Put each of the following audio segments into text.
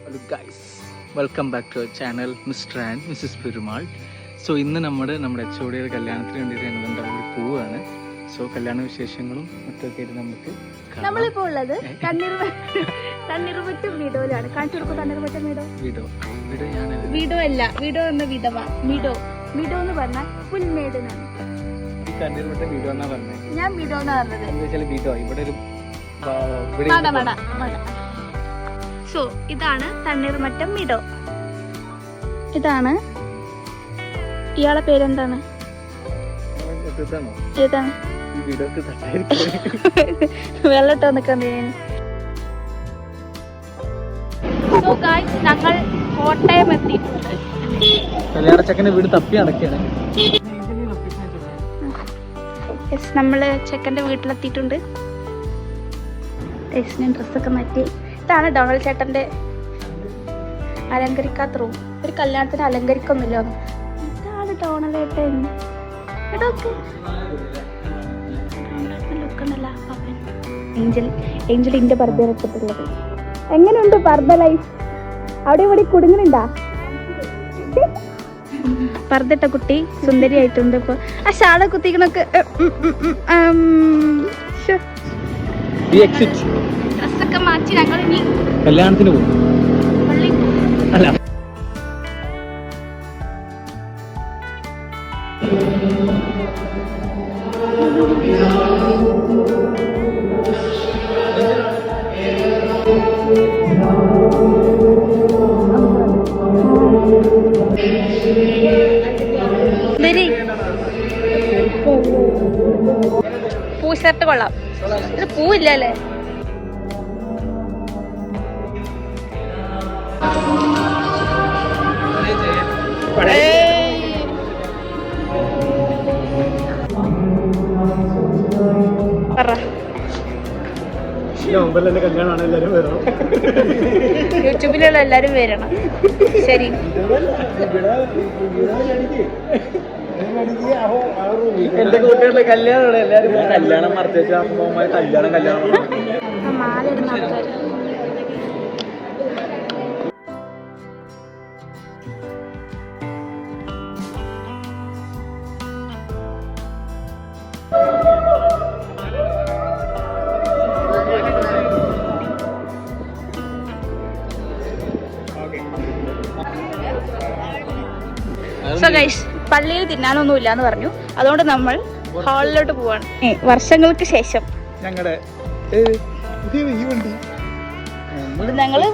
Hello guys, welcome back to our channel Mr. and Mrs. Perumal. So ഇന്ന് നമ്മുടെ HOD കല്യാണത്തിന് വേണ്ടിയിട്ട് ഞങ്ങൾ ഉണ്ടാക്കി പോവുകയാണ്. സോ കല്യാണ വിശേഷങ്ങളും മറ്റൊക്കെ ആയിട്ട് നമുക്ക് നമ്മളിപ്പോൾ ഉള്ളത് തണ്ണീർമറ്റം വീടോയിലാണ്. കാണിച്ചു കൊടുക്കും തണ്ണീർമറ്റം വീടോ. വീടോ അല്ല, വീടോ എന്ന വിധവ. വീടോ എന്ന് പറഞ്ഞാൽ പുൽമേട് എന്നാണ്. ഞാൻ വീടോ എന്നാ പറഞ്ഞത്. സോ ഇതാണ് തണ്ണീർമറ്റം വീടോ. ഇതാണ് ഇയാളെ പേരെന്താണ്? ഏതാണ്? വെള്ളട്ടോ നിക്കാൻ. സോ ഗൈസ്, ഞങ്ങൾ കോട്ടയം എത്തിയിട്ടുണ്ട്. കല്യാണച്ചക്കന്റെ വീട് തപ്പി നടക്കുകയാണ്. നമ്മള് ചെക്കന്റെ വീട്ടിലെത്തിയിട്ടുണ്ട്. ഞാൻ ഡ്രസ്സൊക്കെ മാറ്റി. ഇതാണ് ഡൊണാൾഡ് ചേട്ടന്റെ അലങ്കരിക്കാത്ത റൂം. ഒരു കല്യാണത്തിന് അലങ്കരിക്കൊന്നുമില്ല. ഇതാണ് ഡൊണാൾഡ് ചേട്ടൻ. ഏഞ്ചലിന്റെ പർദ്ദ ഇട്ടിട്ടുള്ളത്. എങ്ങനെയുണ്ട് പർദ്ദ ലൈഫ്? അവിടെ ഇവിടെ കുടുങ്ങുന്നുണ്ടാ? പർദ്ദട്ട കുട്ടി സുന്ദരിയായിട്ടുണ്ട്. ഇപ്പൊ ആ ഷാള കുത്തിക്കണൊക്കെ ഡ്രസ്സൊക്കെ മാറ്റി ഞങ്ങൾ ഇനി കല്യാണത്തിന് പോകും. അല്ല, പൂ ഷർട്ട് കൊള്ളാം. ഇത് പൂവില്ലല്ലേ? യൂട്യൂബിലുള്ള എല്ലാരും വരണം. ശരി, എന്റെ കുട്ടികളുടെ കല്യാണമാണ്. എല്ലാരും കല്യാണം മറച്ചു കല്യാണം മാലിടുന്ന ആൾക്കാർ. സോ ഗൈസ്, പള്ളിയിൽ തിന്നാനൊന്നും ഇല്ലാന്ന് പറഞ്ഞു. അതുകൊണ്ട് നമ്മൾ ഹാളിലോട്ട് പോവാണ്. വർഷങ്ങൾക്ക് ശേഷം ഞങ്ങള്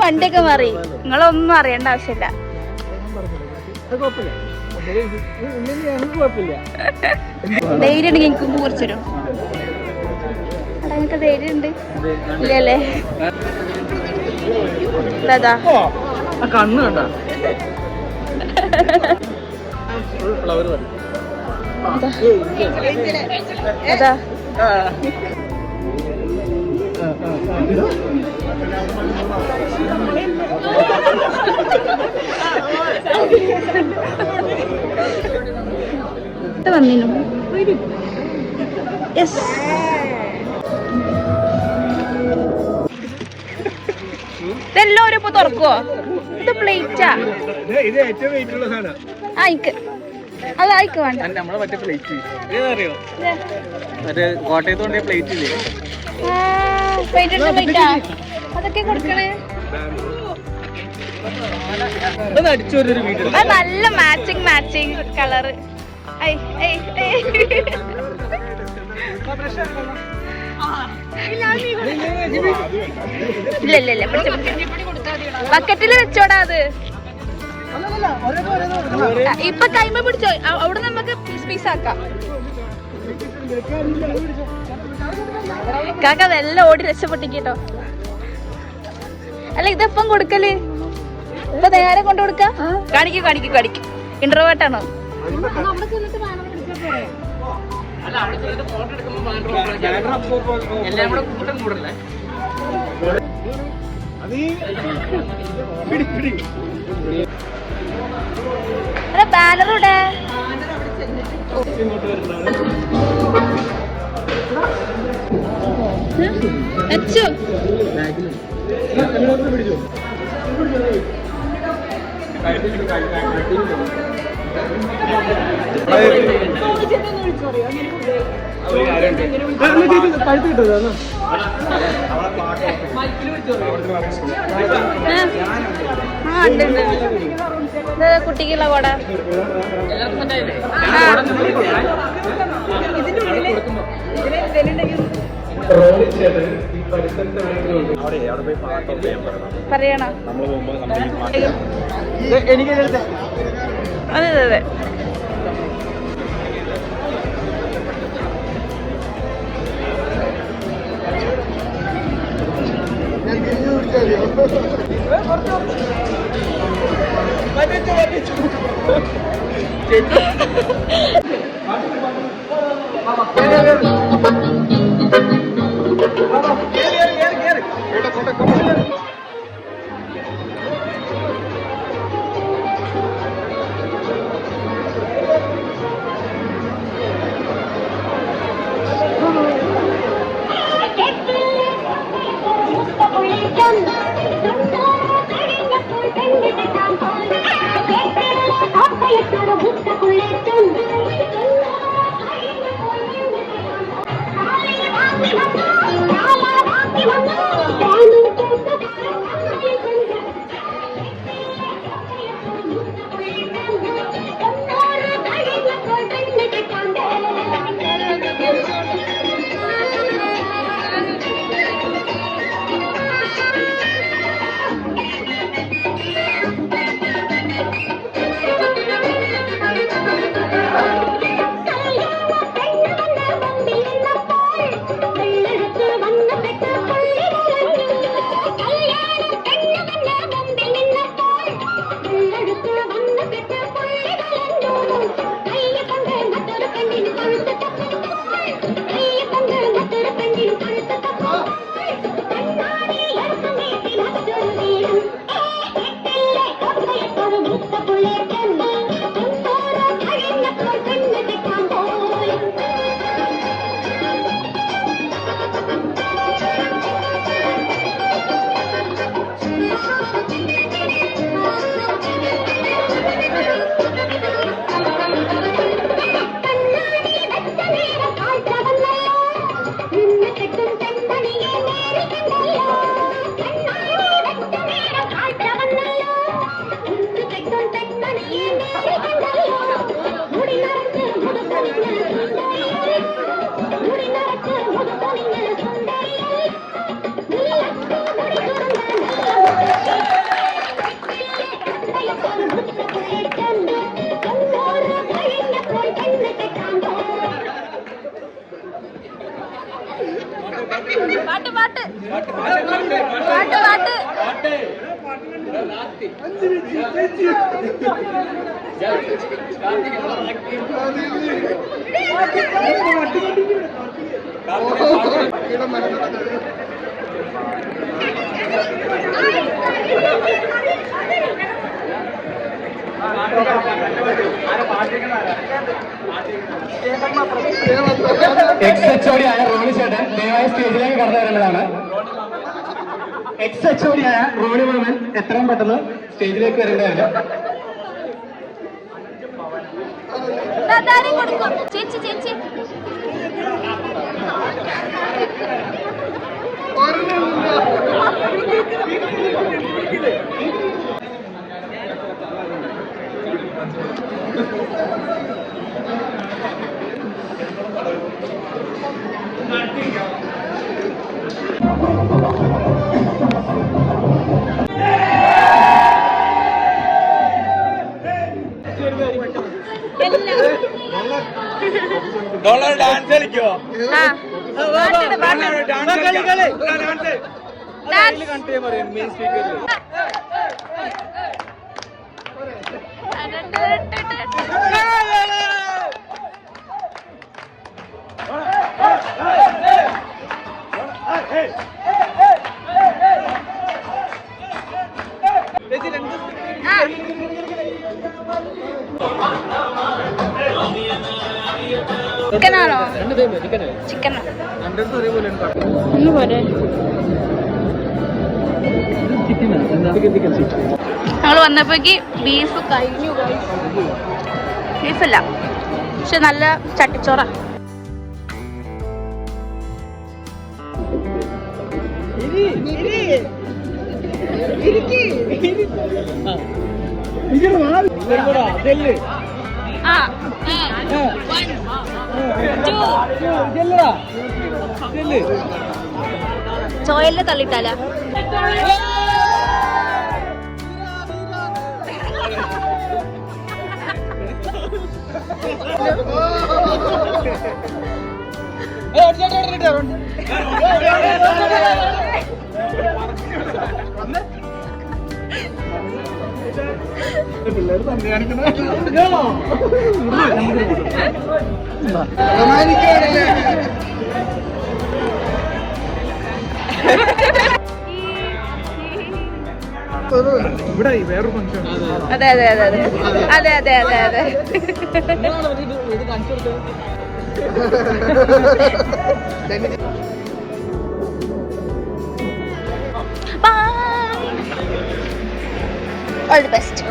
വണ്ടിയൊക്കെ മാറി. നിങ്ങളൊന്നും അറിയേണ്ട ആവശ്യമില്ല. ധൈര്യം ഉണ്ടെങ്കിൽ എനിക്ക് കുറച്ചു തരും. അവിടെ നിങ്ങൾക്ക് ധൈര്യം ഉണ്ട് ഇല്ലല്ലേ? ദാദാ കണ്ണ് കണ്ട ഫ്ലവർ അതാ വന്നിനു. യെസ്, ഇതെല്ലാവരും ഇപ്പൊ തുറക്കുവോ? ഇത് പ്ലേറ്റാ? അത് ആയിക്ക് വേണ്ട. നമ്മളെ മറ്റേ പ്ലേറ്റ് അറിയോ? മറ്റേ കോട്ടയത്ത് കൊണ്ടേ പ്ലേറ്റ് ഇല്ലേ? പ്ലേറ്റാ അതൊക്കെ കൊടുക്കണേ. അത് നല്ല മാച്ചിങ് കളറ്. ഇല്ല ബക്കറ്റില് വെച്ചോടാ. അത് ഇപ്പൊ കൈമ പിടിച്ചോ. അവിടെ നമുക്ക് പീസ് ആക്കാം. കാക്ക അതെല്ലാം ഓടി രക്ഷപ്പെട്ടിട്ടോ. അല്ല, ഇതെപ്പം കൊടുക്കല്? ഇപ്പൊ നേരെ കൊണ്ട് കൊടുക്ക. കാണിക്കും. ഇൻട്രോവേർട്ടാണോ? ബാനറൂടെ കുട്ടിക്കുള്ള കൊട പറയണോ? അതെ അതെ അതെ. പാട്ട് പാട്ട് പാട്ട് പാട്ട് എക്സ്-HOD-ആയ റോണി ചേട്ടൻ ദയവായി സ്റ്റേജിലേക്ക് കടന്നു വരേണ്ടതാണ്. എക്സ്-HOD-ആയ റോണി മാമൻ എത്രയും പെട്ടെന്ന് സ്റ്റേജിലേക്ക് വരേണ്ടതാണ്. ചേച്ചി ചേച്ചി ഡാൻസ് കളിക്കോ? ചിക്കനാണോ? ചിക്കനാ ഒന്ന് പോരെ. ഞങ്ങൾ വന്നപ്പോഴേക്ക് ബീഫ് കഴിഞ്ഞു. ബീഫല്ല, പക്ഷെ നല്ല ചട്ടിച്ചോറ. ചോയലിനെ തള്ളിട്ടാല പിള്ളേർ തന്നെ കാണിക്കുന്ന ഇവിടെ വേറൊരു ഫംഗ്ഷൻ. അതെ അതെ അതെ അതെ അതെ അതെ അതെ അതെ ഓൾ ദി ബെസ്റ്റ്.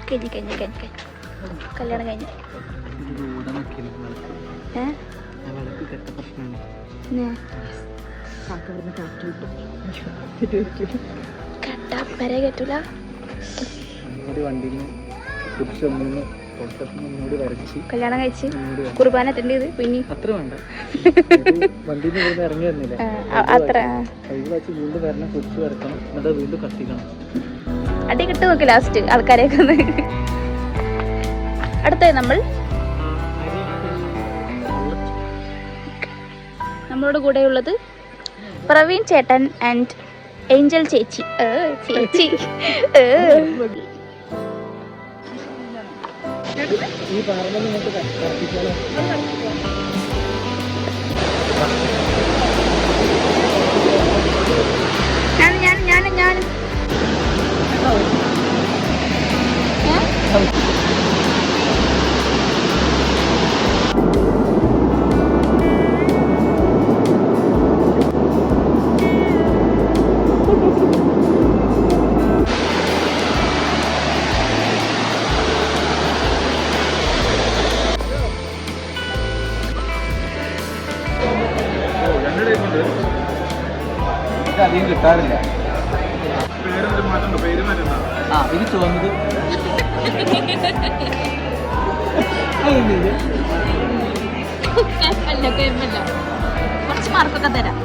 കഴിഞ്ഞു കല്യാണം കഴിഞ്ഞു. വരെ കേട്ടൂല. കല്യാണം കഴിച്ച് കുർബാന അറ്റൻഡ് ചെയ്ത് പിന്നെ അത്ര വേണ്ട. വണ്ടിയിൽ നിന്ന് ഇറങ്ങി വരുന്നില്ല അത്ര വീണ്ടും വരണം, കുറിച്ച് വരക്കണം, എന്നിട്ട് വീണ്ടും കത്തിക്കണം. അടി കിട്ടു നോക്കി ലാസ്റ്റ് ആൾക്കാരെയൊക്കെ ഒന്ന്. അടുത്തായി നമ്മളോട് കൂടെയുള്ളത് പ്രവീൺ ചേട്ടൻ ആൻഡ് ഏഞ്ചൽ ചേച്ചി. ചേച്ചി ഈ പറഞ്ഞ നിങ്ങൾക്ക് കത്തിച്ചാലോ? ഞാൻ അധികം കിട്ടാറില്ല. ആ ഇത് ചുവന്നത് കുറച്ച് മാർക്കൊക്കെ തരാം.